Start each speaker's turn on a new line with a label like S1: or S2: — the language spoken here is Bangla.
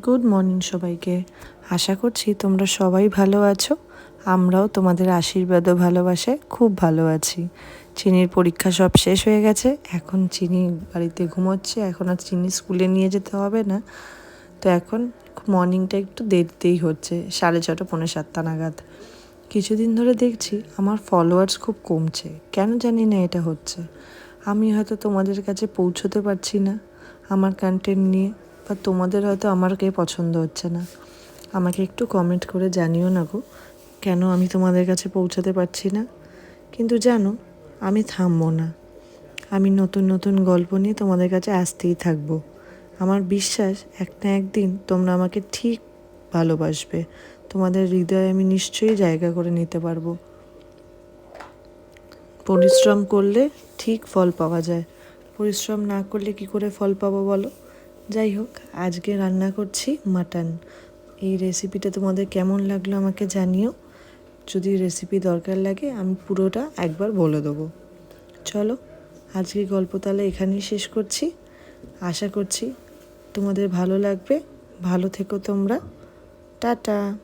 S1: গুড মর্নিং সবাইকে। আশা করছি তোমরা সবাই ভালো আছো। আমরাও তোমাদের আশীর্বাদ ও ভালোবাসায় খুব ভালো আছি। চিনির পরীক্ষা সব শেষ হয়ে গেছে, এখন চিনি বাড়িতে ঘুমোচ্ছে। এখন আর চিনি স্কুলে নিয়ে যেতে হবে না। তো এখন মর্নিংটা একটু দেরিতেই হচ্ছে, 6:30 6:45 নাগাদ। কিছুদিন ধরে দেখছি আমার ফলোয়ার্স খুব কমছে, কেন জানি না এটা হচ্ছে। আমি হয়তো তোমাদের কাছে পৌঁছতে পারছি না আমার কন্টেন্ট নিয়ে, বা তোমাদের হয়তো আমাকে পছন্দ হচ্ছে না। আমাকে একটু কমেন্ট করে জানিও না গো, কেন আমি তোমাদের কাছে পৌঁছাতে পারছি না। কিন্তু জানো, আমি থামবো না। আমি নতুন নতুন গল্প নিয়ে তোমাদের কাছে আসতেই থাকবো। আমার বিশ্বাস এক না একদিন তোমরা আমাকে ঠিক ভালোবাসবে। তোমাদের হৃদয়ে আমি নিশ্চয়ই জায়গা করে নিতে পারবো। পরিশ্রম করলে ঠিক ফল পাওয়া যায়, পরিশ্রম না করলে কি করে ফল পাবো বলো। যাই হোক, আজকে রান্না করছি মাটন। এই রেসিপিটা তোমাদের কেমন লাগলো আমাকে জানিও। যদি রেসিপি দরকার লাগে আমি পুরোটা একবার বলে দেবো। চলো, আজকে গল্প তাহলে এখানেই শেষ করছি। আশা করছি তোমাদের ভালো লাগবে। ভালো থেকো তোমরা। টাটা।